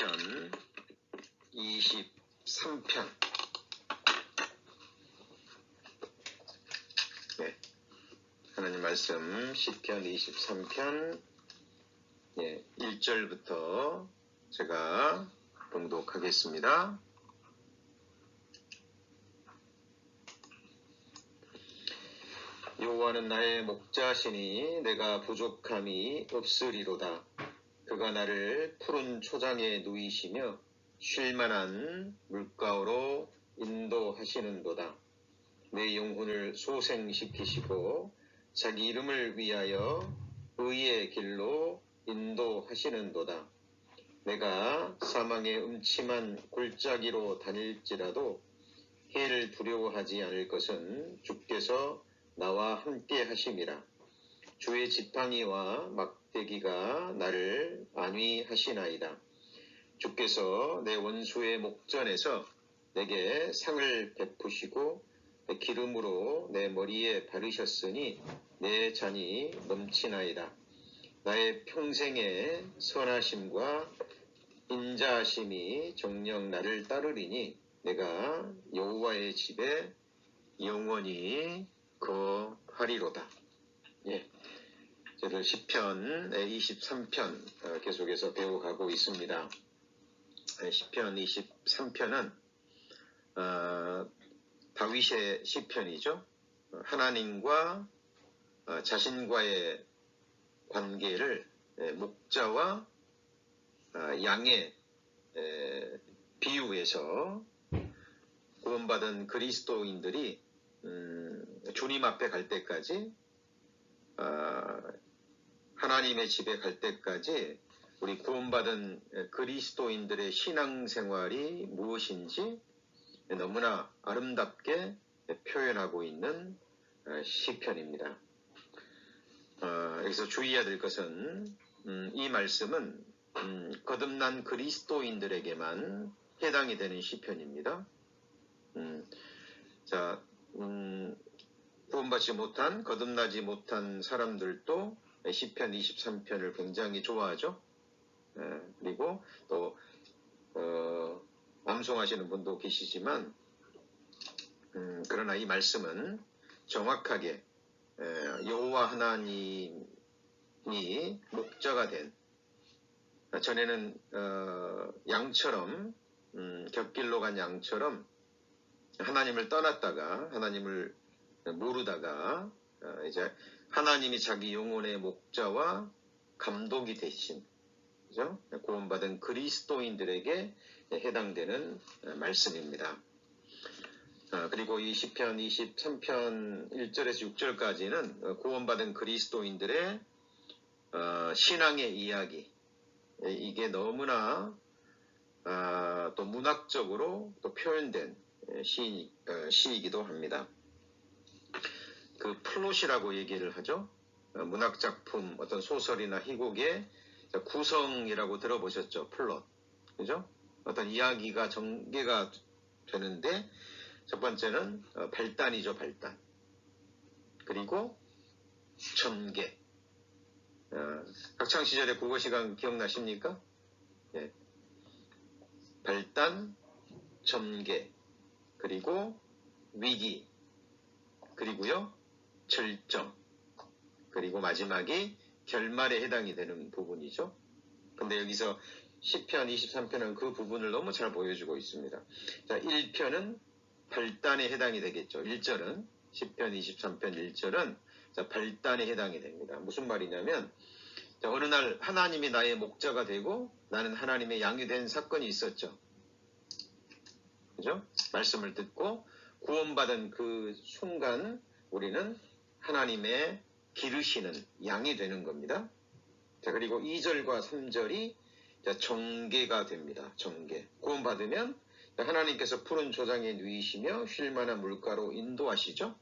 시편 23편. 네. 하나님 말씀 시편 23편 1절부터 제가 봉독하겠습니다. 여호와는 나의 목자시니 내가 부족함이 없으리로다. 그가 나를 푸른 초장에 누이시며 쉴만한 물가로 인도하시는도다. 내 영혼을 소생시키시고 자기 이름을 위하여 의의 길로 인도하시는도다. 내가 사망의 음침한 골짜기로 다닐지라도 해를 두려워하지 않을 것은 주께서 나와 함께 하심이라. 주의 지팡이와 막대기가 나를 안위하시나이다. 주께서 내 원수의 목전에서 내게 상을 베푸시고 기름으로 내 머리에 바르셨으니 내 잔이 넘치나이다. 나의 평생의 선하심과 인자하심이 정녕 나를 따르리니 내가 여호와의 집에 영원히 거하리로다. 저를 시편 23편 계속해서 배워가고 있습니다. 시편 23편은 다윗의 시편이죠. 하나님과 자신과의 관계를 목자와 양의 비유해서 구원받은 그리스도인들이 주님 앞에 갈 때까지 하나님의 집에 갈 때까지 우리 구원받은 그리스도인들의 신앙생활이 무엇인지 너무나 아름답게 표현하고 있는 시편입니다. 여기서 주의해야 될 것은 이 말씀은 거듭난 그리스도인들에게만 해당이 되는 시편입니다. 구원받지 못한, 거듭나지 못한 사람들도 시편 23편을 굉장히 좋아하죠. 그리고 또 암송하시는 분도 계시지만 그러나 이 말씀은 정확하게 여호와 하나님이 목자가 된, 전에는 양처럼 곁길로 간 양처럼 하나님을 떠났다가 하나님을 모르다가 이제 하나님이 자기 영혼의 목자와 감독이 되신, 그죠? 구원받은 그리스도인들에게 해당되는 말씀입니다. 그리고 이 시편 23편 1절에서 6절까지는 구원받은 그리스도인들의 신앙의 이야기, 이게 너무나 또 문학적으로 또 표현된 시이기도 합니다. 그 플롯이라고 얘기를 하죠. 문학작품, 어떤 소설이나 희곡의 구성이라고 들어보셨죠? 플롯. 그죠? 어떤 이야기가 전개가 되는데, 첫 번째는 발단이죠, 발단. 그리고 전개. 학창시절에 국어시간 기억나십니까? 발단, 전개, 그리고 위기, 그리고요, 절정, 그리고 마지막이 결말에 해당이 되는 부분이죠. 근데 여기서 시편 23편은 그 부분을 너무 잘 보여주고 있습니다. 자, 1편은 발단에 해당이 되겠죠. 1절은, 시편 23편 1절은 발단에 해당이 됩니다. 무슨 말이냐면, 어느 날 하나님이 나의 목자가 되고 나는 하나님의 양이 된 사건이 있었죠. 그죠? 말씀을 듣고 구원받은 그 순간 우리는 하나님의 기르시는 양이 되는 겁니다. 자, 그리고 2절과 3절이 정계가 됩니다. 정계. 구원받으면 하나님께서 푸른 초장에 누이시며 쉴만한 물가로 인도하시죠.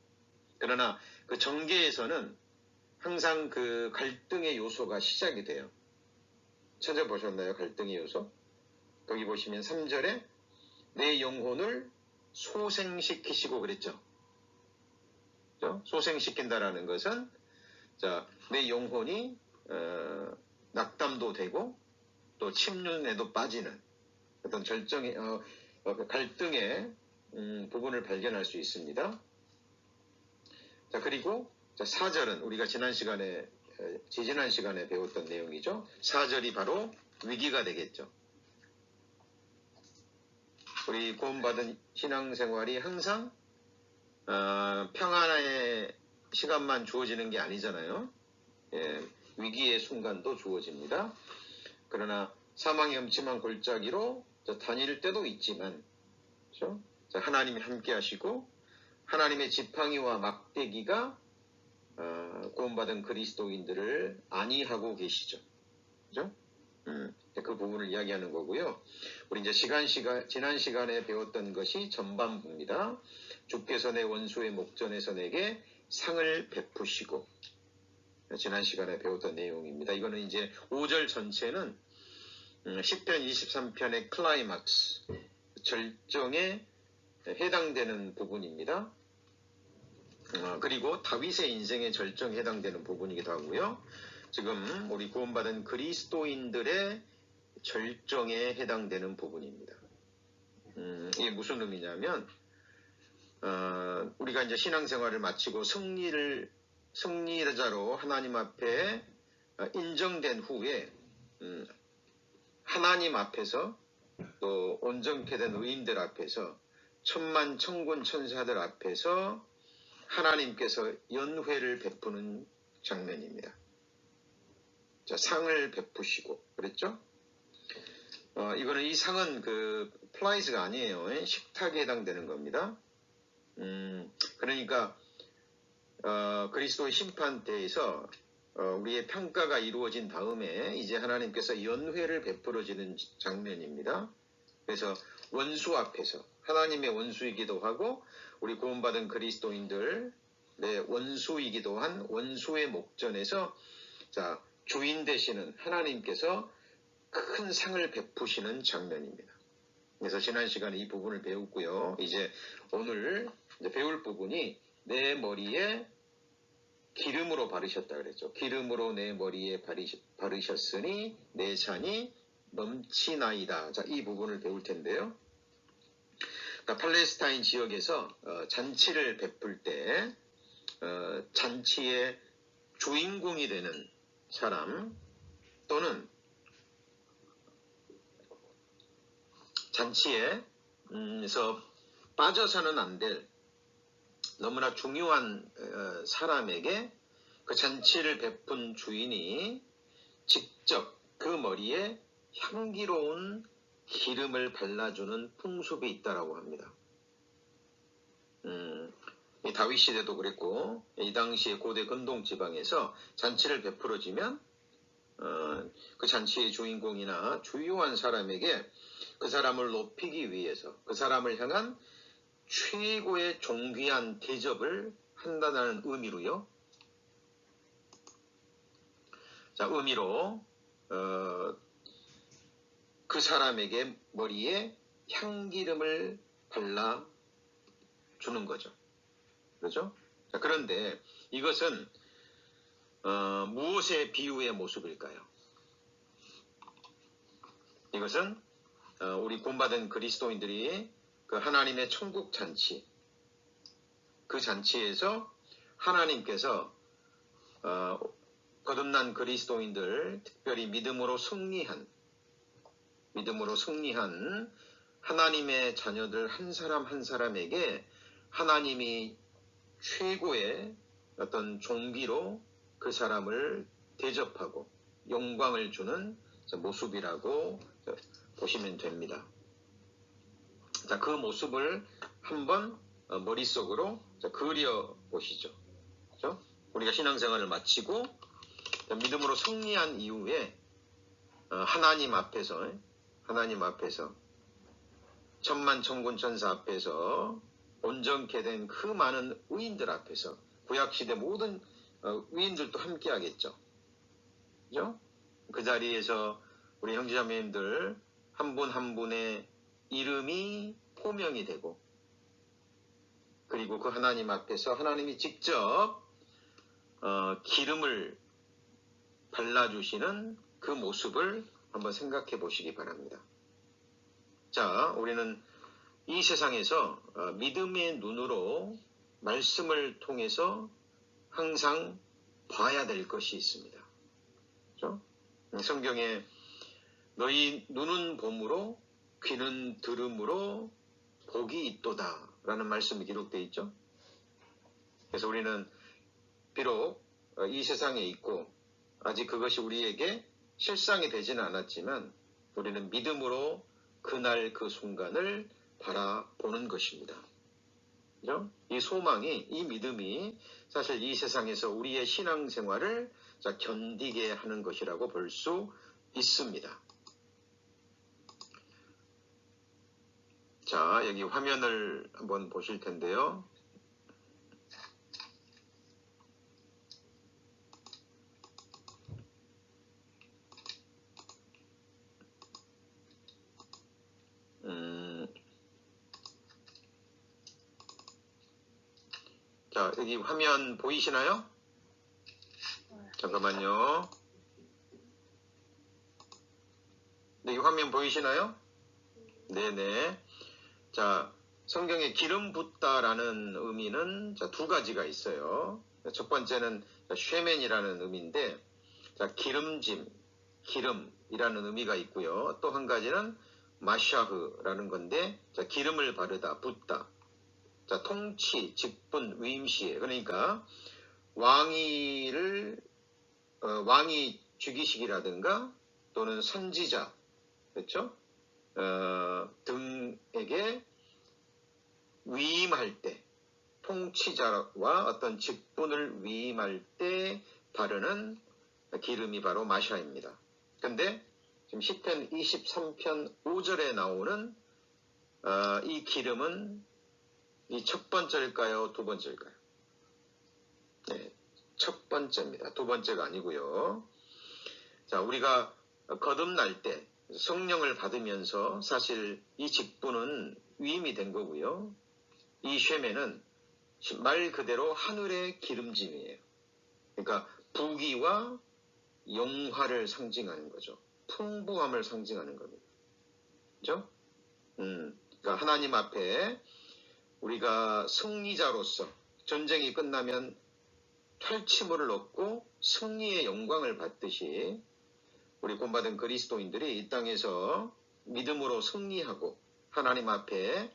그러나 그 정계에서는 항상 그 갈등의 요소가 시작이 돼요. 찾아보셨나요? 갈등의 요소? 거기 보시면 3절에 내 영혼을 소생시키시고 그랬죠. 소생시킨다라는 것은 내 영혼이 낙담도 되고 또 침륜에도 빠지는 어떤 갈등의 부분을 발견할 수 있습니다. 자, 그리고 4절은 우리가 지지난 시간에 배웠던 내용이죠. 4절이 바로 위기가 되겠죠. 우리 구원받은 신앙생활이 항상 평안의 시간만 주어지는 게 아니잖아요. 예, 위기의 순간도 주어집니다. 그러나 사망의 음침한 골짜기로 다닐 때도 있지만, 그렇죠? 하나님이 함께 하시고 하나님의 지팡이와 막대기가 구원받은 그리스도인들을 안위하고 계시죠. 그죠? 그 부분을 이야기하는 거고요. 우리 이제 지난 시간에 배웠던 것이 전반부입니다. 주께서 내 원수의 목전에서 내게 상을 베푸시고, 지난 시간에 배웠던 내용입니다. 이거는 이제 5절 전체는 10편 23편의 클라이막스, 절정에 해당되는 부분입니다. 그리고 다윗의 인생의 절정에 해당되는 부분이기도 하고요. 지금 우리 구원받은 그리스도인들의 절정에 해당되는 부분입니다. 이게 무슨 의미냐면 우리가 이제 신앙생활을 마치고 승리자로 하나님 앞에 인정된 후에 하나님 앞에서 또 온전케 된 의인들 앞에서 천만 천군 천사들 앞에서 하나님께서 연회를 베푸는 장면입니다. 자, 상을 베푸시고 그랬죠? 이거는 이 상은 그 플라이즈가 아니에요. 식탁에 해당되는 겁니다. 그러니까 그리스도의 심판대에서 우리의 평가가 이루어진 다음에 이제 하나님께서 연회를 베풀어지는 장면입니다. 그래서 원수 앞에서 하나님의 원수이기도 하고 우리 구원받은 그리스도인들의 원수이기도 한 원수의 목전에서 주인 되시는 하나님께서 큰 상을 베푸시는 장면입니다. 그래서 지난 시간에 이 부분을 배웠고요. 이제 오늘 배울 부분이 내 머리에 기름으로 바르셨다 그랬죠. 기름으로 내 머리에 바르셨으니 내 잔이 넘치나이다. 자, 이 부분을 배울 텐데요. 그러니까 팔레스타인 지역에서 잔치를 베풀 때 잔치의 주인공이 되는 사람 또는 잔치에서 빠져서는 안 될 너무나 중요한 사람에게 그 잔치를 베푼 주인이 직접 그 머리에 향기로운 기름을 발라주는 풍습이 있다라고 합니다. 이 다윗 시대도 그랬고 이 당시에 고대 근동 지방에서 잔치를 베풀어지면 그 잔치의 주인공이나 주요한 사람에게 그 사람을 높이기 위해서 그 사람을 향한 최고의 존귀한 대접을 한다는 의미로요. 자, 의미로 그 사람에게 머리에 향기름을 발라 주는 거죠. 그렇죠? 자, 그런데 이것은 무엇의 비유의 모습일까요? 이것은 우리 구원받은 그리스도인들이 그 하나님의 천국 잔치, 그 잔치에서 하나님께서 거듭난 그리스도인들, 특별히 믿음으로 승리한 하나님의 자녀들 한 사람 한 사람에게 하나님이 최고의 어떤 존귀로 그 사람을 대접하고 영광을 주는 모습이라고 보시면 됩니다. 자, 그 모습을 한번 머릿속으로 그려 보시죠. 그렇죠? 우리가 신앙생활을 마치고 믿음으로 승리한 이후에 하나님 앞에서 천만 천군 천사 앞에서 온전케 된 그 많은 의인들 앞에서 구약시대 모든 의인들도 함께 하겠죠. 그죠? 그 자리에서 우리 형제자매님들 한 분 한 분의 이름이 호명이 되고 그리고 그 하나님 앞에서 하나님이 직접 기름을 발라주시는 그 모습을 한번 생각해 보시기 바랍니다. 자, 우리는 이 세상에서 믿음의 눈으로 말씀을 통해서 항상 봐야 될 것이 있습니다. 그렇죠? 성경에 너희 눈은 봄으로 귀는 들음으로 복이 있도다 라는 말씀이 기록되어 있죠. 그래서 우리는 비록 이 세상에 있고 아직 그것이 우리에게 실상이 되지는 않았지만 우리는 믿음으로 그날 그 순간을 바라보는 것입니다. 그죠? 이 소망이, 이 믿음이 사실 이 세상에서 우리의 신앙생활을 견디게 하는 것이라고 볼 수 있습니다. 자, 여기 화면을 한번 보실 텐데요. 자, 여기 화면 보이시나요? 잠깐만요. 여기 화면 보이시나요? 네네. 자, 성경에 기름 붓다라는 의미는 두 가지가 있어요. 첫 번째는 쉐멘이라는 의미인데, 자, 기름짐, 기름이라는 의미가 있고요. 또 한 가지는 마샤흐라는 건데, 자, 기름을 바르다, 붓다. 자, 통치, 직분, 위임시에. 그러니까 왕이 즉위식이라든가 또는 선지자, 그렇죠? 등에게 위임할 때, 통치자와 어떤 직분을 위임할 때 바르는 기름이 바로 마샤입니다. 근데 지금 시편 23편 5절에 나오는 이 기름은 이 첫 번째일까요? 두 번째일까요? 네, 첫 번째입니다. 두 번째가 아니고요. 자, 우리가 거듭날 때 성령을 받으면서 사실 이 직분은 위임이 된 거고요. 이 쉐메는 말 그대로 하늘의 기름짐이에요. 그러니까 부귀와 영화를 상징하는 거죠. 풍부함을 상징하는 겁니다. 그죠? 그러니까 하나님 앞에 우리가 승리자로서 전쟁이 끝나면 탈취물을 얻고 승리의 영광을 받듯이 우리 본받은 그리스도인들이 이 땅에서 믿음으로 승리하고 하나님 앞에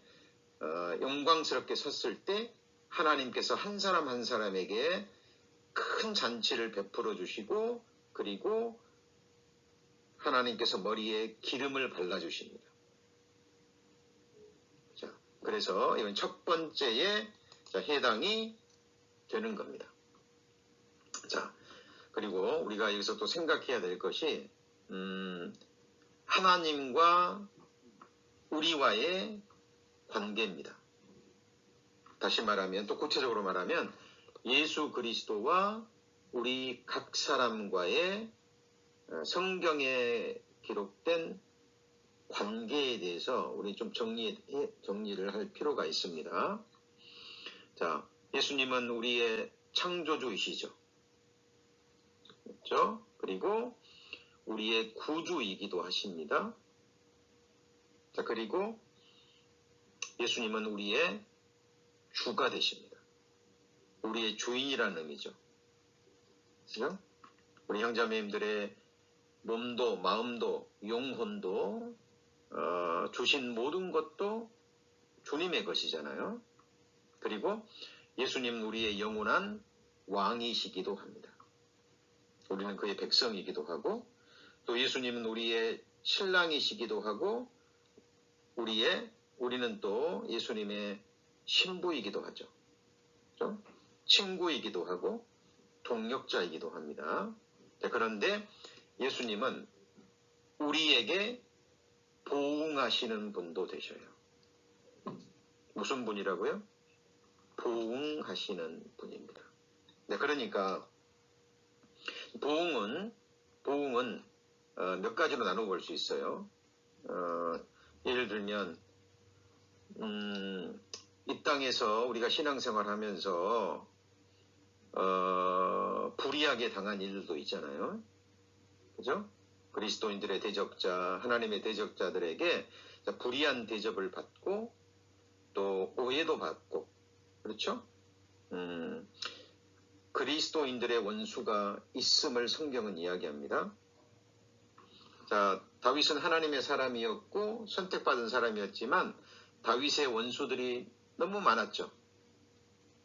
영광스럽게 섰을 때 하나님께서 한 사람 한 사람에게 큰 잔치를 베풀어 주시고 그리고 하나님께서 머리에 기름을 발라주십니다. 자, 그래서 이건 첫 번째에 해당이 되는 겁니다. 자, 그리고 우리가 여기서 또 생각해야 될 것이 하나님과 우리와의 관계입니다. 다시 말하면 또 구체적으로 말하면 예수 그리스도와 우리 각 사람과의 성경에 기록된 관계에 대해서 우리 좀 정리를 할 필요가 있습니다. 자, 예수님은 우리의 창조주이시죠. 그렇죠? 그리고 우리의 구주이기도 하십니다. 자, 그리고 예수님은 우리의 주가 되십니다. 우리의 주인이라는 의미죠. 그죠? 우리 형제자매님들의 몸도 마음도 영혼도 주신 모든 것도 주님의 것이잖아요. 그리고 예수님은 우리의 영원한 왕이시기도 합니다. 우리는 그의 백성이기도 하고 또 예수님은 우리의 신랑이시기도 하고 우리는 또 예수님의 신부이기도 하죠. 그렇죠? 친구이기도 하고 동역자이기도 합니다. 자, 그런데 예수님은 우리에게 보응하시는 분도 되셔요. 무슨 분이라고요? 보응하시는 분입니다. 네, 그러니까 보응은 몇 가지로 나눠볼 수 있어요. 예를 들면 이 땅에서 우리가 신앙생활하면서 불이하게 당한 일들도 있잖아요. 그죠? 그리스도인들의 대적자, 하나님의 대적자들에게 불의한 대접을 받고 또 오해도 받고, 그렇죠? 그리스도인들의 원수가 있음을 성경은 이야기합니다. 자, 다윗은 하나님의 사람이었고 선택받은 사람이었지만 다윗의 원수들이 너무 많았죠.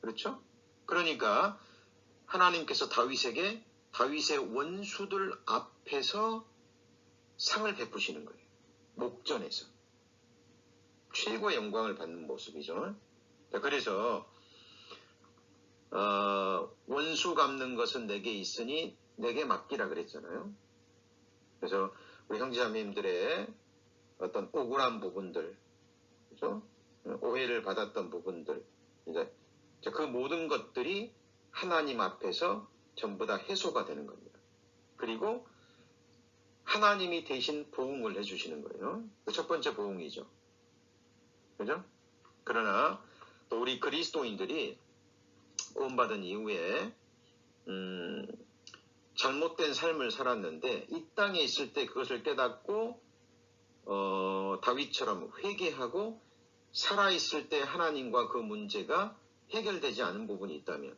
그렇죠? 그러니까 하나님께서 다윗에게 다윗의 원수들 앞에서 상을 베푸시는 거예요. 목전에서. 최고의 영광을 받는 모습이죠. 그래서 원수 갚는 것은 내게 있으니 내게 맡기라 그랬잖아요. 그래서 우리 형제자매님들의 어떤 억울한 부분들, 그렇죠? 오해를 받았던 부분들, 이제 그 모든 것들이 하나님 앞에서 전부 다 해소가 되는 겁니다. 그리고 하나님이 대신 보응을 해주시는 거예요. 첫 번째 보응이죠. 그죠? 그러나 또 우리 그리스도인들이 구원받은 이후에 잘못된 삶을 살았는데 이 땅에 있을 때 그것을 깨닫고 다윗처럼 회개하고 살아있을 때 하나님과 그 문제가 해결되지 않은 부분이 있다면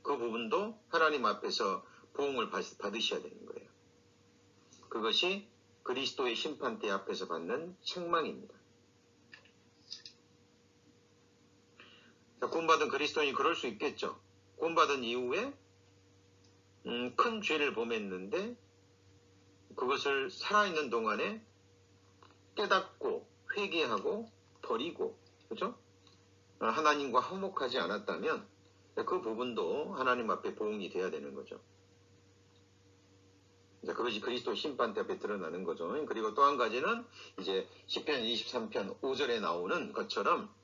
그 부분도 하나님 앞에서 보응을 받으셔야 되는 거예요. 그것이 그리스도의 심판대 앞에서 받는 책망입니다. 구원받은 그리스도인이 그럴 수 있겠죠. 구원받은 이후에 큰 죄를 범했는데 그것을 살아있는 동안에 깨닫고 회개하고 버리고, 그죠? 하나님과 화목하지 않았다면 그 부분도 하나님 앞에 보응이 돼야 되는 거죠. 그것이 그리스도 심판대 앞에 드러나는 거죠. 그리고 또 한 가지는 이제 시편 23편 5절에 나오는 것처럼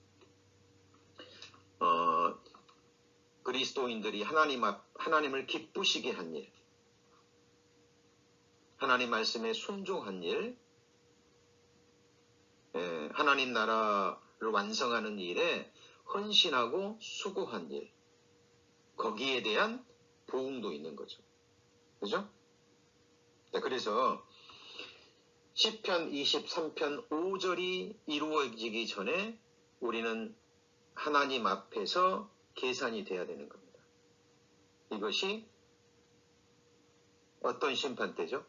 그리스도인들이 하나님을 기쁘시게 한 일, 하나님 말씀에 순종한 일, 하나님 나라를 완성하는 일에 헌신하고 수고한 일, 거기에 대한 보응도 있는 거죠. 그죠? 그래서 시편 23편 5절이 이루어지기 전에 우리는 하나님 앞에서 계산이 돼야 되는 겁니다. 이것이 어떤 심판대죠?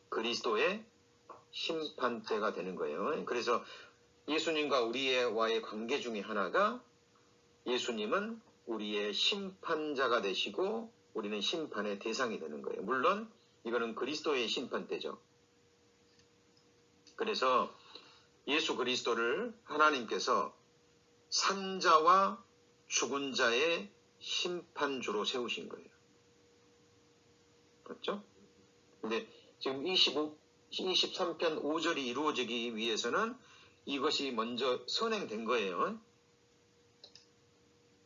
그리스도의 심판대가 되는 거예요. 그래서 예수님과 우리와의 관계 중에 하나가 예수님은 우리의 심판자가 되시고 우리는 심판의 대상이 되는 거예요. 물론 이거는 그리스도의 심판대죠. 그래서 예수 그리스도를 하나님께서 산자와 죽은 자의 심판주로 세우신 거예요. 그렇죠? 근데 지금 23편 5절이 이루어지기 위해서는 이것이 먼저 선행된 거예요.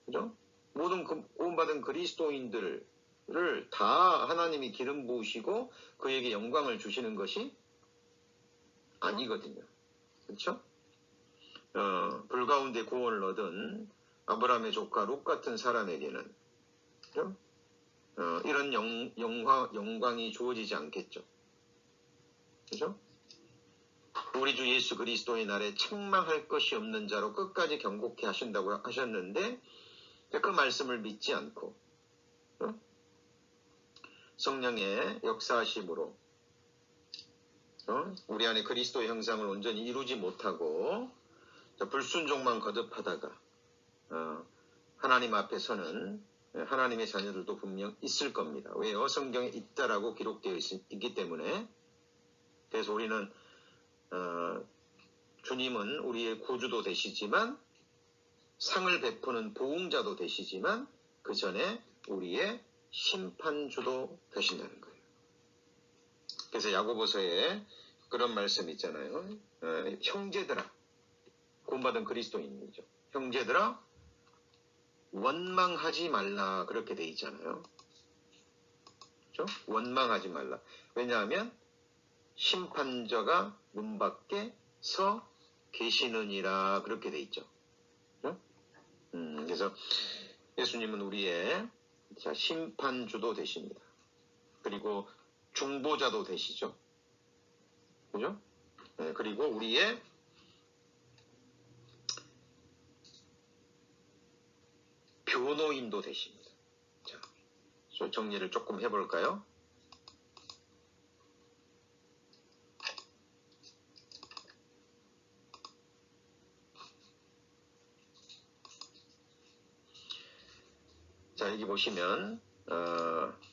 그죠? 모든 구원받은 그리스도인들을 다 하나님이 기름 부으시고 그에게 영광을 주시는 것이 아니거든요. 그렇죠? 불 가운데 구원을 얻은 아브라함의 조카 롯 같은 사람에게는 그렇죠? 이런 영광이 주어지지 않겠죠. 그죠? 우리 주 예수 그리스도의 날에 책망할 것이 없는 자로 끝까지 경고케 하신다고 하셨는데 그 말씀을 믿지 않고 성령의 역사하심으로 우리 안에 그리스도의 형상을 온전히 이루지 못하고 불순종만 거듭하다가 하나님 앞에서는 하나님의 자녀들도 분명 있을 겁니다. 왜요? 성경에 있다라고 기록되어 있기 때문에. 그래서 우리는 주님은 우리의 구주도 되시지만 상을 베푸는 보응자도 되시지만 그 전에 우리의 심판주도 되신다는 거예요. 그래서 야고보서에 그런 말씀 있잖아요. 형제들아, 구원받은 그리스도인이죠. 형제들아, 원망하지 말라 그렇게 돼 있잖아요. 그렇죠? 원망하지 말라. 왜냐하면 심판자가 문 밖에 서 계시느니라 그렇게 돼 있죠. 그렇죠? 그래서 예수님은 우리의 심판주도 되십니다. 그리고 중보자도 되시죠. 그죠? 네, 그리고 우리의 변호인도 되십니다. 자, 정리를 조금 해볼까요? 자, 여기 보시면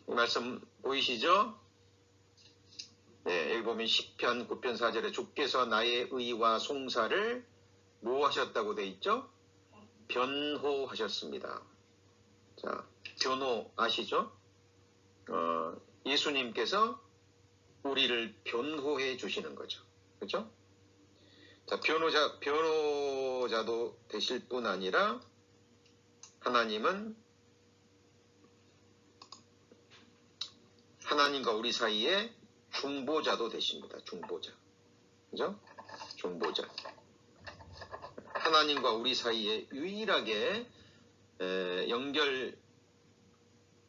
이 말씀 보이시죠? 네, 여기 보면 10편 9편 4절에 주께서 나의 의와 송사를 뭐 하셨다고 돼 있죠? 변호하셨습니다. 자, 변호 아시죠? 예수님께서 우리를 변호해 주시는 거죠. 그렇죠? 자, 변호자도 되실 뿐 아니라 하나님은 하나님과 우리 사이에 중보자도 되십니다. 중보자. 그죠? 중보자. 하나님과 우리 사이에 유일하게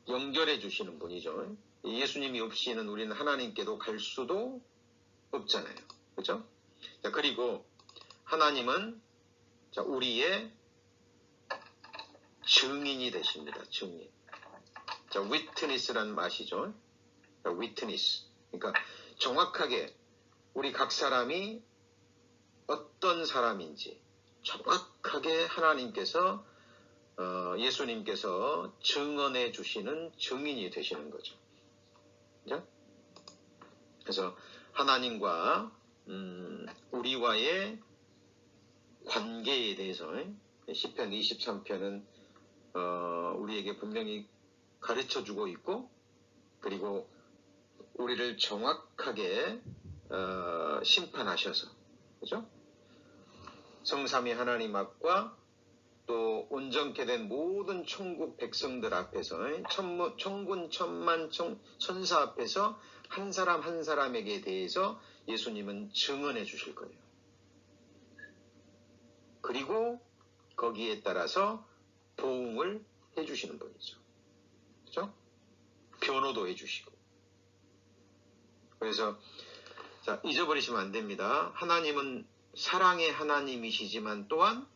연결해 주시는 분이죠. 예수님이 없이는 우리는 하나님께도 갈 수도 없잖아요. 그죠? 자, 그리고 하나님은 자, 우리의 증인이 되십니다. 증인. 자, witness라는 맛이죠. 자, witness. 그러니까 정확하게 우리 각 사람이 어떤 사람인지 정확하게 하나님께서 예수님께서 증언해 주시는 증인이 되시는 거죠. 그죠? 그래서 하나님과 우리와의 관계에 대해서 시편 23편은 우리에게 분명히 가르쳐주고 있고, 그리고 우리를 정확하게 심판하셔서, 그죠? 성삼위 하나님 앞과 또 온전케 된 모든 천국 백성들 앞에서, 천군 천만 천사 앞에서 한 사람 한 사람에게 대해서 예수님은 증언해 주실 거예요. 그리고 거기에 따라서 보응을 해 주시는 분이죠. 그죠? 변호도 해 주시고. 그래서 자, 잊어버리시면 안 됩니다. 하나님은 사랑의 하나님이시지만 또한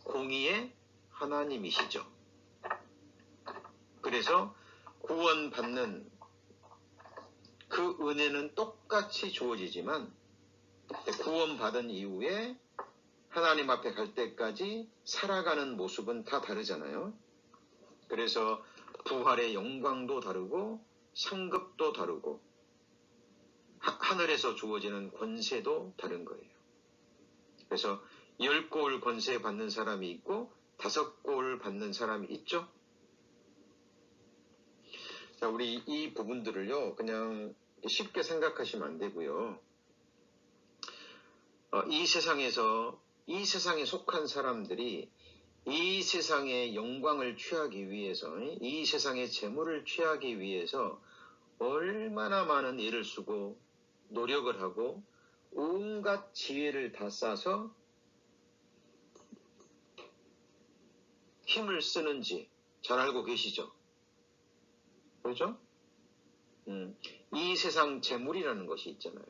공의의 하나님이시죠. 그래서 구원받는 그 은혜는 똑같이 주어지지만 구원받은 이후에 하나님 앞에 갈 때까지 살아가는 모습은 다 다르잖아요. 그래서 부활의 영광도 다르고 상급도 다르고 하늘에서 주어지는 권세도 다른 거예요. 그래서 10골 권세 받는 사람이 있고 5골 받는 사람이 있죠. 자, 우리 이 부분들을요, 그냥 쉽게 생각하시면 안 되고요. 이 세상에 속한 사람들이 이 세상의 영광을 취하기 위해서, 이 세상의 재물을 취하기 위해서 얼마나 많은 애를 쓰고 노력을 하고 온갖 지혜를 다 쌓아서 힘을 쓰는지 잘 알고 계시죠? 그렇죠? 이 세상 재물이라는 것이 있잖아요.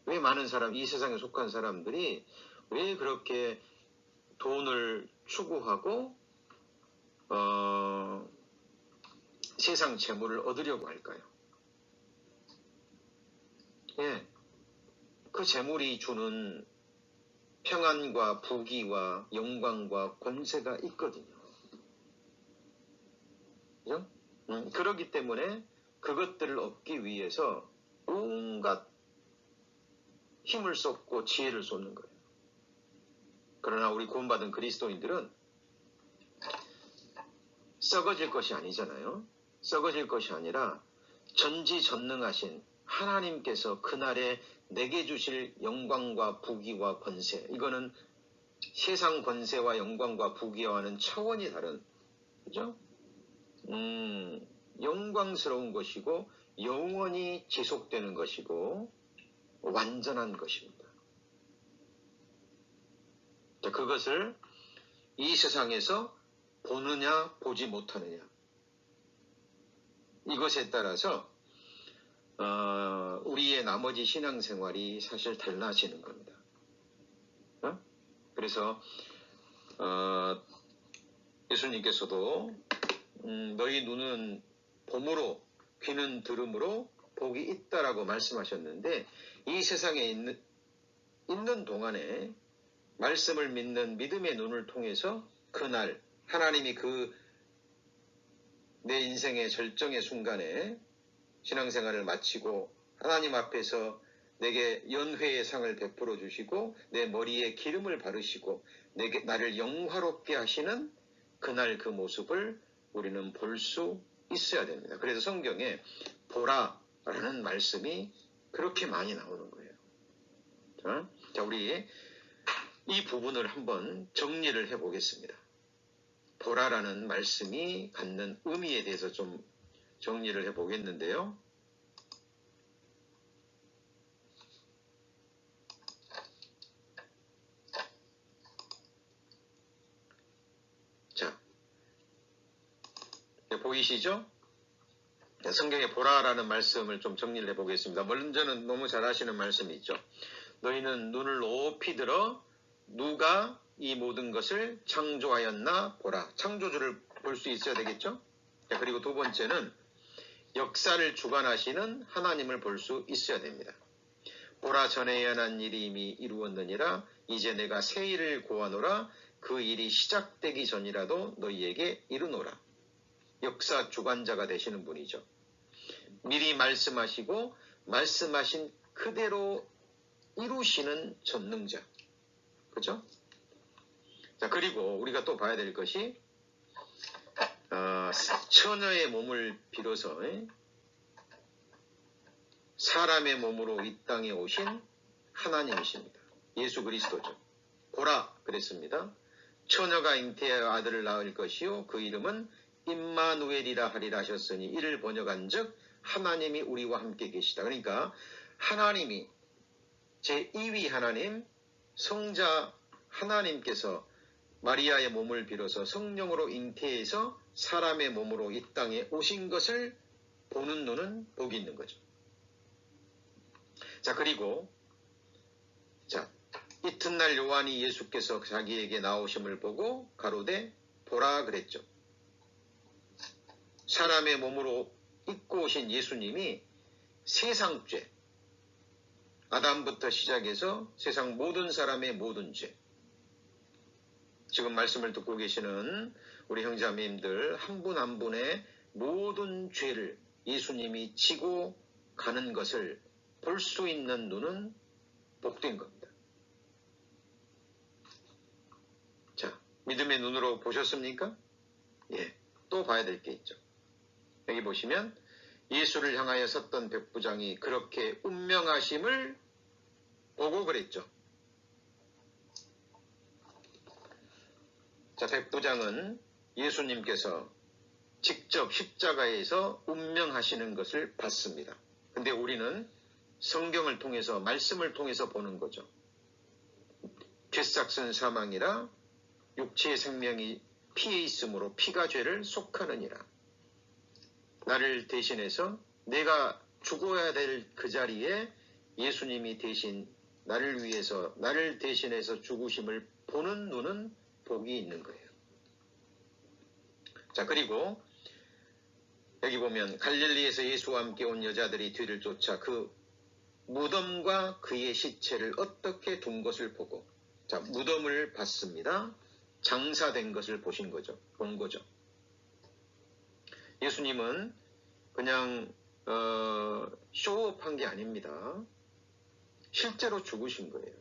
왜 많은 사람, 이 세상에 속한 사람들이 왜 그렇게 돈을 추구하고 세상 재물을 얻으려고 할까요? 예, 그 재물이 주는 평안과 부귀와 영광과 권세가 있거든요. 그죠? 그렇기 때문에 그것들을 얻기 위해서 온갖 힘을 쏟고 지혜를 쏟는 거예요. 그러나 우리 구원받은 그리스도인들은 썩어질 것이 아니잖아요. 썩어질 것이 아니라 전지전능하신 하나님께서 그날에 내게 주실 영광과 부귀와 권세, 이거는 세상 권세와 영광과 부귀와는 차원이 다른, 그죠? 영광스러운 것이고 영원히 지속되는 것이고 완전한 것입니다. 자, 그것을 이 세상에서 보느냐 보지 못하느냐, 이것에 따라서 우리의 나머지 신앙생활이 사실 달라지는 겁니다. 그래서 예수님께서도 너희 눈은 봄으로 귀는 들음으로 복이 있다라고 말씀하셨는데, 이 세상에 있는 동안에 말씀을 믿는 믿음의 눈을 통해서 그날 하나님이 내 인생의 절정의 순간에 신앙생활을 마치고 하나님 앞에서 내게 연회의 상을 베풀어 주시고 내 머리에 기름을 바르시고 나를 영화롭게 하시는 그날 그 모습을 우리는 볼 수 있어야 됩니다. 그래서 성경에 보라라는 말씀이 그렇게 많이 나오는 거예요. 자, 우리 이 부분을 한번 정리를 해보겠습니다. 보라라는 말씀이 갖는 의미에 대해서 좀 정리를 해보겠는데요. 자, 보이시죠? 성경에 보라라는 말씀을 좀 정리를 해보겠습니다. 먼저는 너무 잘 아시는 말씀이 있죠. 너희는 눈을 높이 들어 누가 이 모든 것을 창조하였나 보라. 창조주를 볼 수 있어야 되겠죠? 그리고 두 번째는 역사를 주관하시는 하나님을 볼 수 있어야 됩니다. 보라, 전에 예언한 일이 이미 이루었느니라. 이제 내가 새 일을 고하노라. 그 일이 시작되기 전이라도 너희에게 이르노라. 역사 주관자가 되시는 분이죠. 미리 말씀하시고 말씀하신 그대로 이루시는 전능자. 그죠? 자, 그리고 우리가 또 봐야 될 것이 처녀의 몸을 빌어서 사람의 몸으로 이 땅에 오신 하나님이십니다. 예수 그리스도죠. 보라 그랬습니다. 처녀가 잉태하여 아들을 낳을 것이요 그 이름은 임마누엘이라 하리라 하셨으니 이를 번역한 즉 하나님이 우리와 함께 계시다. 그러니까 하나님이 제2위 하나님 성자 하나님께서 마리아의 몸을 빌어서 성령으로 잉태해서 사람의 몸으로 이 땅에 오신 것을 보는 눈은 복이 있는 거죠. 자, 그리고 이튿날 요한이 예수께서 자기에게 나오심을 보고 가로되 보라 그랬죠. 사람의 몸으로 입고 오신 예수님이 세상 죄, 아담부터 시작해서 세상 모든 사람의 모든 죄, 지금 말씀을 듣고 계시는 우리 형제자매님들 한 분 한 분의 모든 죄를 예수님이 지고 가는 것을 볼 수 있는 눈은 복된 겁니다. 자, 믿음의 눈으로 보셨습니까? 예, 또 봐야 될 게 있죠. 여기 보시면 예수를 향하여 섰던 백부장이 그렇게 운명하심을 보고 그랬죠. 자, 백부장은 예수님께서 직접 십자가에서 운명하시는 것을 봤습니다. 근데 우리는 성경을 통해서 말씀을 통해서 보는 거죠. 죄싹은 사망이라 육체의 생명이 피에 있으므로 피가 죄를 속하느니라. 나를 대신해서 내가 죽어야 될 그 자리에 예수님이 대신 나를 위해서 나를 대신해서 죽으심을 보는 눈은 복이 있는 거예요. 자, 그리고 여기 보면 갈릴리에서 예수와 함께 온 여자들이 뒤를 쫓아 그 무덤과 그의 시체를 어떻게 둔 것을 보고, 자, 무덤을 봤습니다. 장사된 것을 본 거죠. 예수님은 그냥 쇼업한 게 아닙니다. 실제로 죽으신 거예요.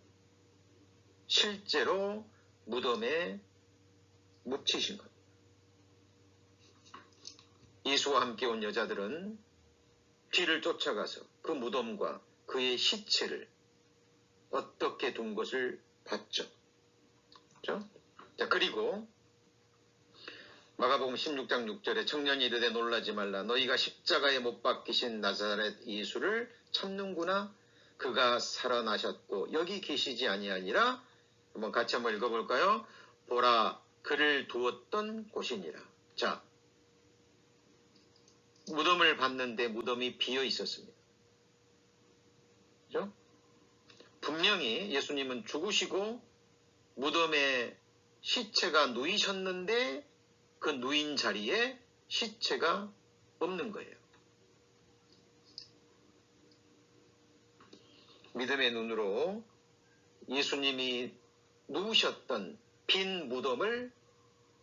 실제로 무덤에 묻히신 겁니다. 예수와 함께 온 여자들은 뒤를 쫓아가서 그 무덤과 그의 시체를 어떻게 둔 것을 봤죠. 그렇죠? 자, 그리고 마가복음 16장 6절에 청년이 이르되 놀라지 말라. 너희가 십자가에 못 박히신 나사렛 예수를 찾는구나. 그가 살아나셨고 여기 계시지 아니하니라. 같이 한번 읽어볼까요? 보라, 그를 두었던 곳이니라. 자, 무덤을 봤는데 무덤이 비어 있었습니다. 그죠? 분명히 예수님은 죽으시고 무덤에 시체가 누이셨는데 그 누인 자리에 시체가 없는 거예요. 믿음의 눈으로 예수님이 누우셨던 빈 무덤을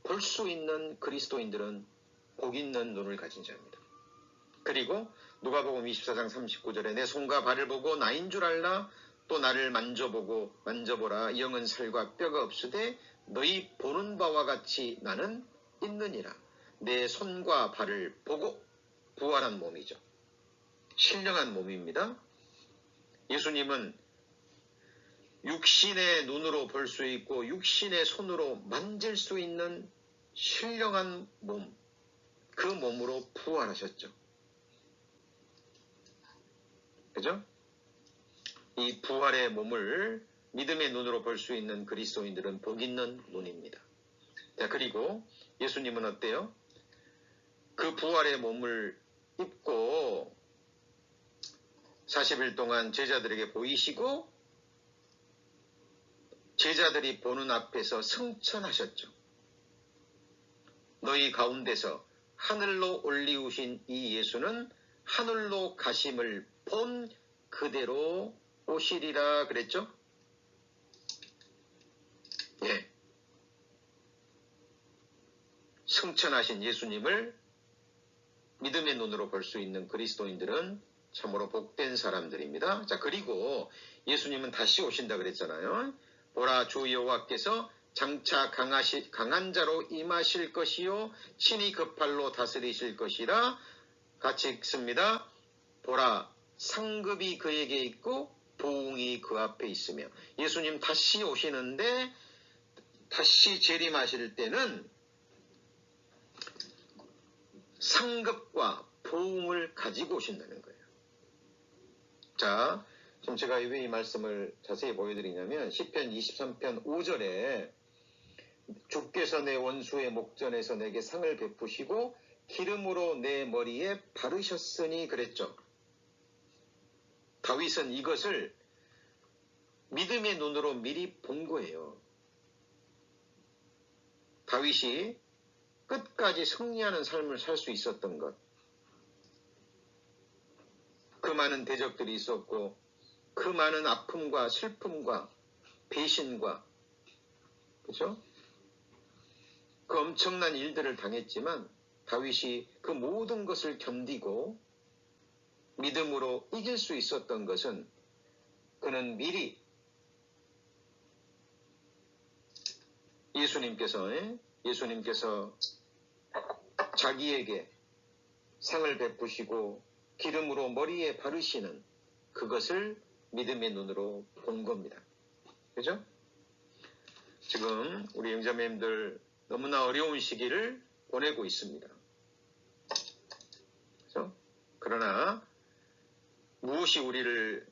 볼 수 있는 그리스도인들은 복 있는 눈을 가진 자입니다. 그리고 누가복음 24장 39절에 내 손과 발을 보고 나인 줄 알라 또 나를 만져보라 영은 살과 뼈가 없으되 너희 보는 바와 같이 나는 있느니라. 내 손과 발을 보고 부활한 몸이죠. 신령한 몸입니다. 예수님은 육신의 눈으로 볼 수 있고 육신의 손으로 만질 수 있는 신령한 몸, 그 몸으로 부활하셨죠. 그죠? 이 부활의 몸을 믿음의 눈으로 볼 수 있는 그리스도인들은 복 있는 눈입니다. 자, 그리고 예수님은 어때요? 그 부활의 몸을 입고 40일 동안 제자들에게 보이시고 제자들이 보는 앞에서 승천하셨죠. 너희 가운데서 하늘로 올리우신 이 예수는 하늘로 가심을 본 그대로 오시리라 그랬죠? 예. 승천하신 예수님을 믿음의 눈으로 볼 수 있는 그리스도인들은 참으로 복된 사람들입니다. 자, 그리고 예수님은 다시 오신다 그랬잖아요. 보라, 주 여호와께서 장차 강한 자로 임하실 것이요 친히 그 팔로 다스리실 것이라 같이 읽습니다. 보라, 상급이 그에게 있고 보응이 그 앞에 있으며. 예수님 다시 오시는데 다시 재림하실 때는 상급과 보응을 가지고 오신다는 거예요. 자, 지금 제가 왜 이 말씀을 자세히 보여드리냐면 시편 23편 5절에 주께서 내 원수의 목전에서 내게 상을 베푸시고 기름으로 내 머리에 바르셨으니 그랬죠. 다윗은 이것을 믿음의 눈으로 미리 본 거예요. 다윗이 끝까지 승리하는 삶을 살 수 있었던 것. 그 많은 대적들이 있었고 그 많은 아픔과 슬픔과 배신과 그렇죠? 그 엄청난 일들을 당했지만 다윗이 그 모든 것을 견디고 믿음으로 이길 수 있었던 것은 그는 미리 예수님께서 자기에게 상을 베푸시고 기름으로 머리에 바르시는 그것을 믿음의 눈으로 본 겁니다. 그죠? 지금 우리 영자매님들 너무나 어려운 시기를 보내고 있습니다. 그죠? 그러나 무엇이 우리를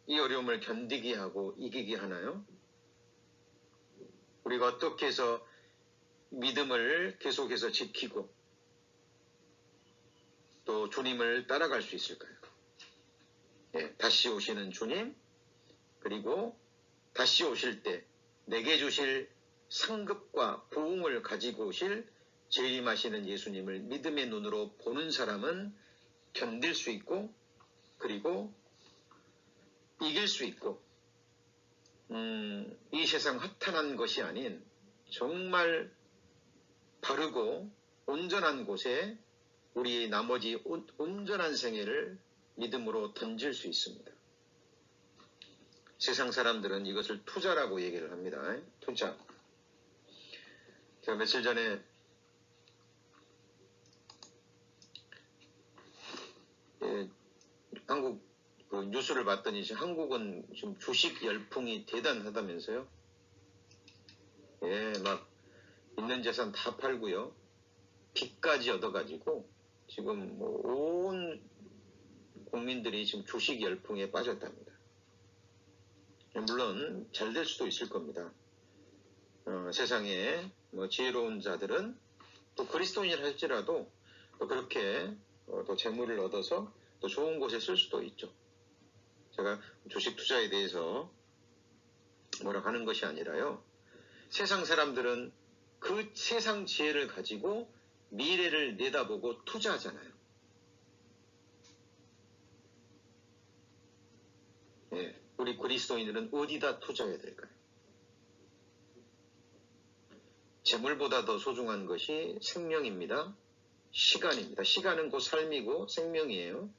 이 어려움을 견디게 하고 이기게 하나요? 우리가 어떻게 해서 믿음을 계속해서 지키고 또 주님을 따라갈 수 있을까요? 예, 다시 오시는 주님, 그리고 다시 오실 때 내게 주실 상급과 부흥을 가지고 오실 재림하시는 예수님을 믿음의 눈으로 보는 사람은 견딜 수 있고 그리고 이길 수 있고 이 세상 허탄한 것이 아닌 정말 바르고 온전한 곳에 우리의 나머지 온전한 생애를 믿음으로 던질 수 있습니다. 세상 사람들은 이것을 투자라고 얘기를 합니다. 투자. 제가 며칠 전에 한국 그 뉴스를 봤더니 한국은 지금 주식 열풍이 대단하다면서요. 예, 막 있는 재산 다 팔고요. 빚까지 얻어가지고 지금 온 국민들이 지금 주식 열풍에 빠졌답니다. 물론 잘 될 수도 있을 겁니다. 세상에 지혜로운 자들은 또 그리스도인이라 할지라도 또 그렇게 또 재물을 얻어서 또 좋은 곳에 쓸 수도 있죠. 제가 주식 투자에 대해서 뭐라 하는 것이 아니라요. 세상 사람들은 그 세상 지혜를 가지고 미래를 내다보고 투자하잖아요. 예, 우리 그리스도인들은 어디다 투자해야 될까요? 재물보다 더 소중한 것이 생명입니다. 시간입니다. 시간은 곧 삶이고 생명이에요.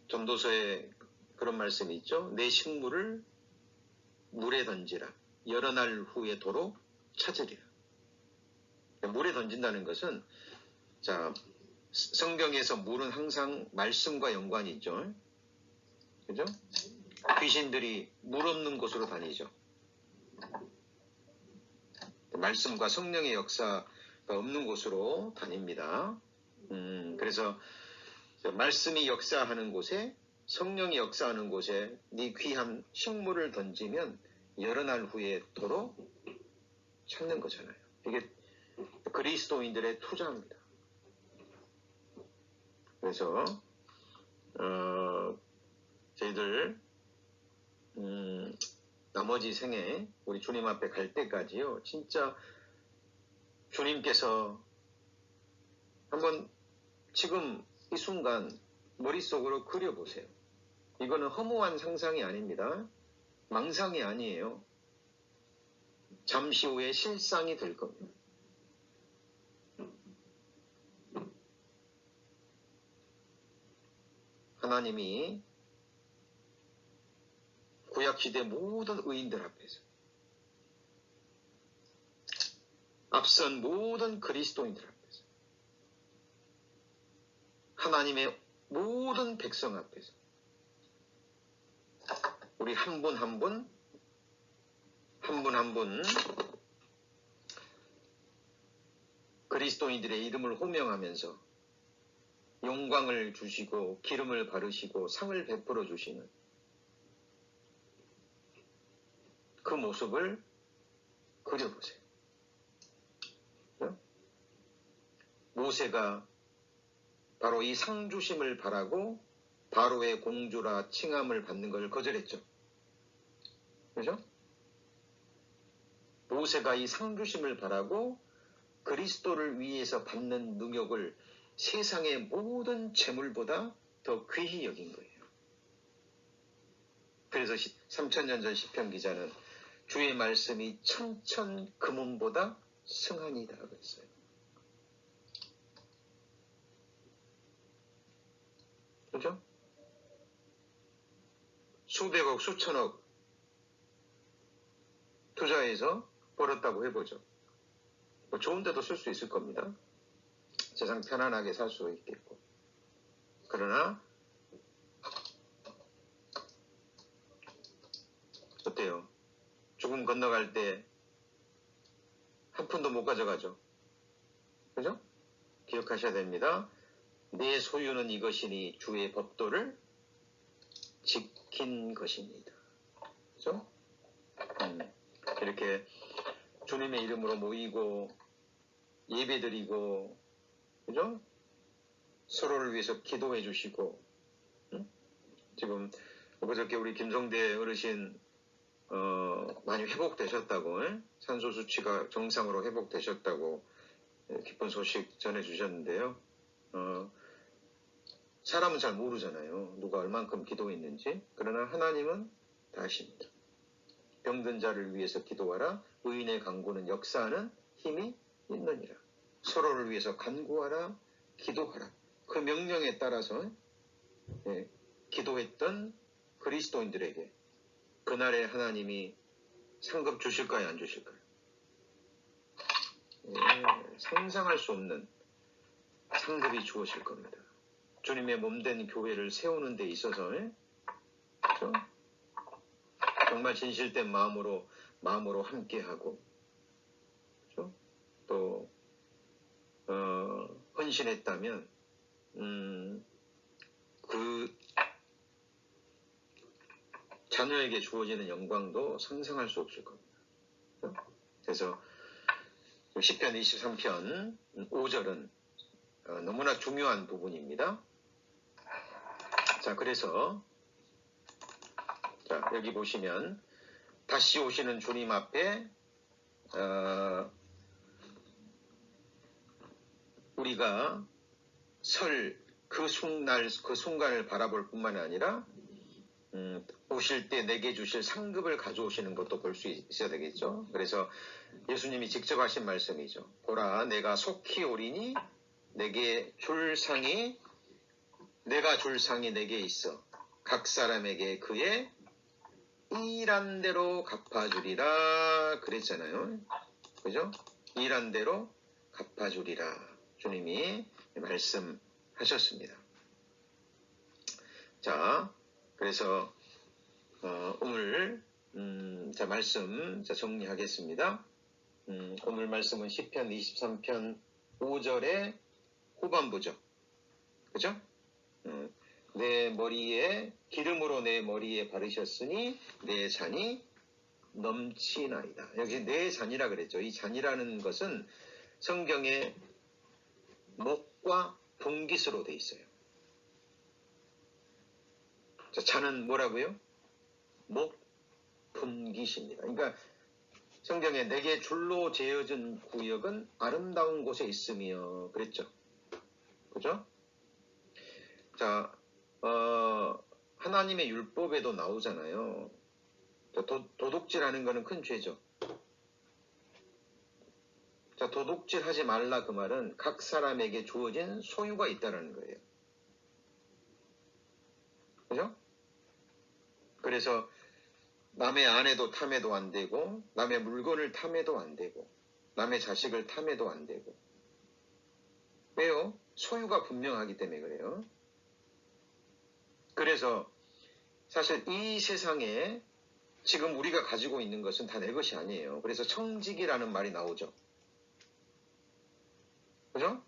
전도서에 그런 말씀이 있죠. 내 식물을 물에 던지라. 여러 날 후에 도로 찾으리라. 물에 던진다는 것은, 자, 성경에서 물은 항상 말씀과 연관이 있죠. 그죠? 귀신들이 물 없는 곳으로 다니죠. 말씀과 성령의 역사가 없는 곳으로 다닙니다. 그래서 말씀이 역사하는 곳에, 성령이 역사하는 곳에 네 귀한 식물을 던지면 여러 날 후에 도로 찾는 거잖아요. 이게 그리스도인들의 투자입니다. 그래서 저희들 나머지 생에 우리 주님 앞에 갈 때까지요, 진짜 주님께서 한번 지금 이 순간 머릿속으로 그려보세요. 이거는 허무한 상상이 아닙니다. 망상이 아니에요. 잠시 후에 실상이 될 겁니다. 하나님이 구약시대 모든 의인들 앞에서, 앞선 모든 그리스도인들 앞에서, 하나님의 모든 백성 앞에서 우리 한 분 한 분 그리스도인들의 이름을 호명하면서 영광을 주시고 기름을 바르시고 상을 베풀어 주시는 그 모습을 그려보세요. 모세가 바로 이 상 주심을 바라고 바로의 공주라 칭함을 받는 걸 거절했죠. 그죠? 모세가 이 상 주심을 바라고 그리스도를 위해서 받는 능욕을 세상의 모든 재물보다 더 귀히 여긴 거예요. 그래서 3000년 전 시편 기자는 주의 말씀이 천천 금은보다 승하니라 그랬어요. 그죠? 수백억, 수천억 투자해서 벌었다고 해보죠. 뭐 좋은 데도 쓸 수 있을 겁니다. 세상 편안하게 살 수 있겠고. 그러나 어때요? 죽음 건너갈 때 한 푼도 못 가져가죠. 그죠? 기억하셔야 됩니다. 내 소유는 이것이니 주의 법도를 지킨 것입니다. 그죠? 이렇게 주님의 이름으로 모이고 예배드리고, 그죠? 서로를 위해서 기도해 주시고, 지금 그저께 우리 김성대 어르신 많이 회복되셨다고, 산소 수치가 정상으로 회복되셨다고 기쁜 소식 전해주셨는데요. 사람은 잘 모르잖아요. 누가 얼만큼 기도했는지. 그러나 하나님은 다 아십니다. 병든 자를 위해서 기도하라. 의인의 간구는 역사하는 힘이 있느니라. 서로를 위해서 간구하라. 기도하라. 그 명령에 따라서 기도했던 그리스도인들에게 그날에 하나님이 상급 주실까요? 안 주실까요? 상상할 수 없는 상급이 주어질 겁니다. 주님의 몸된 교회를 세우는 데 있어서, 그렇죠? 정말 진실된 마음으로 함께하고, 그렇죠? 또 헌신했다면 그 자녀에게 주어지는 영광도 상상할 수 없을 겁니다. 그래서 시편 23편 5절은 너무나 중요한 부분입니다. 자, 그래서 자, 여기 보시면 다시 오시는 주님 앞에 우리가 설 그 순간을 바라볼 뿐만 아니라 오실 때 내게 주실 상급을 가져오시는 것도 볼 수 있어야 되겠죠. 그래서 예수님이 직접 하신 말씀이죠. 보라, 내가 속히 오리니 내가 줄 상이 내게 있어. 각 사람에게 그의 일한 대로 갚아주리라 그랬잖아요. 그죠? 일한 대로 갚아주리라 주님이 말씀하셨습니다. 자, 그래서 오늘 자 말씀 정리하겠습니다. 오늘 말씀은 시편 23편 5절의 후반부죠. 그죠? 내 머리에 기름으로 내 머리에 바르셨으니 내 잔이 넘치나이다. 여기 내 잔이라 그랬죠. 이 잔이라는 것은 성경에 목과 분깃으로 돼 있어요. 자, 잔은 뭐라고요? 목, 분깃입니다. 그러니까 성경에 내게 줄로 재어진 구역은 아름다운 곳에 있으며 그랬죠. 그죠? 자, 하나님의 율법에도 나오잖아요. 도둑질하는 거는 큰 죄죠. 자, 도둑질하지 말라 그 말은 각 사람에게 주어진 소유가 있다는 거예요. 그죠? 그래서 남의 아내도 탐해도 안 되고 남의 물건을 탐해도 안 되고 남의 자식을 탐해도 안 되고 왜요? 소유가 분명하기 때문에 그래요. 그래서 사실 이 세상에 지금 우리가 가지고 있는 것은 다 내 것이 아니에요. 그래서 청지기라는 말이 나오죠. 그죠?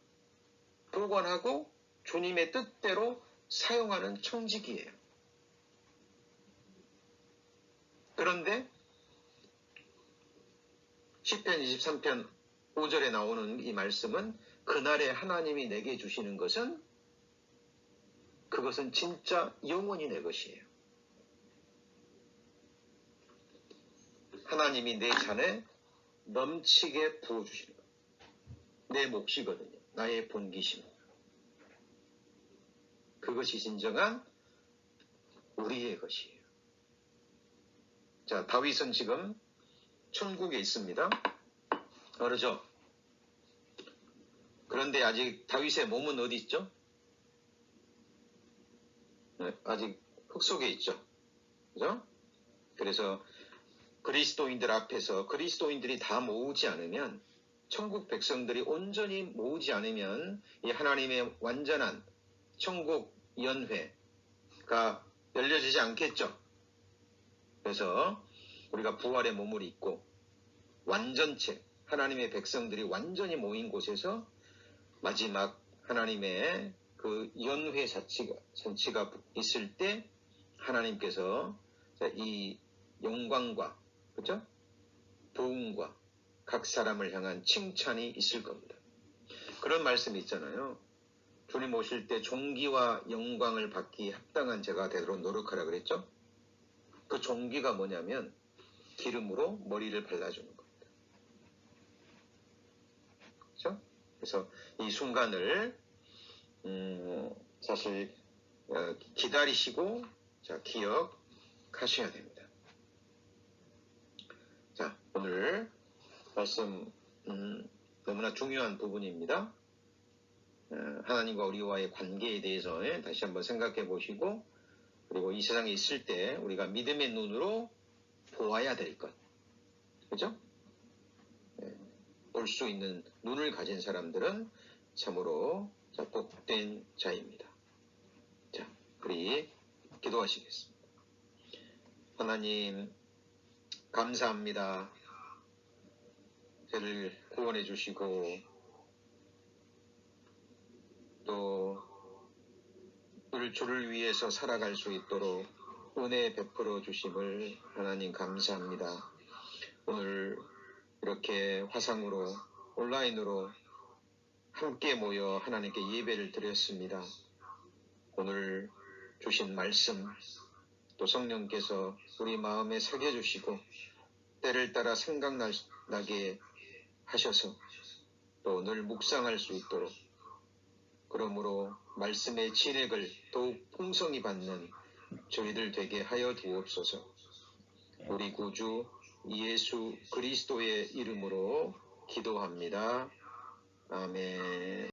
보관하고 주님의 뜻대로 사용하는 청지기예요. 그런데 시편 23편 5절에 나오는 이 말씀은 그날에 하나님이 내게 주시는 것은 그것은 진짜 영원히 내 것이에요. 하나님이 내 잔에 넘치게 부어주시는 것. 내 몫이거든요. 나의 본기십니다. 그것이 진정한 우리의 것이에요. 자, 다윗은 지금 천국에 있습니다. 그러죠? 그런데 아직 다윗의 몸은 어디 있죠? 네, 아직 흙 속에 있죠. 그죠? 그래서 그리스도인들 앞에서 그리스도인들이 다 모으지 않으면 천국 백성들이 온전히 모으지 않으면 이 하나님의 완전한 천국 연회가 열려지지 않겠죠. 그래서 우리가 부활의 몸을 입고 완전체 하나님의 백성들이 완전히 모인 곳에서 마지막 하나님의 그 연회 잔치가 있을 때 하나님께서 이 영광과 그죠? 부흥과 각 사람을 향한 칭찬이 있을 겁니다. 그런 말씀이 있잖아요. 주님 오실 때 존귀와 영광을 받기 합당한 자가 되도록 노력하라 그랬죠? 그 존귀가 뭐냐면 기름으로 머리를 발라주는 겁니다. 그렇죠? 그래서 이 순간을 사실 기다리시고 기억하셔야 됩니다. 자, 오늘 말씀 너무나 중요한 부분입니다. 하나님과 우리와의 관계에 대해서 다시 한번 생각해 보시고 그리고 이 세상에 있을 때 우리가 믿음의 눈으로 보아야 될 것. 그죠? 볼 수 있는 눈을 가진 사람들은 참으로 복된 자입니다. 자, 우리 기도하시겠습니다. 하나님 감사합니다. 저를 구원해 주시고 또 주를 위해서 살아갈 수 있도록 은혜 베풀어 주심을 하나님 감사합니다. 오늘 이렇게 화상으로 온라인으로 함께 모여 하나님께 예배를 드렸습니다. 오늘 주신 말씀, 또 성령께서 우리 마음에 새겨주시고 때를 따라 생각나게 하셔서 또 늘 묵상할 수 있도록, 그러므로 말씀의 진액을 더욱 풍성히 받는 저희들 되게 하여 주옵소서. 우리 구주 예수 그리스도의 이름으로 기도합니다. 아멘.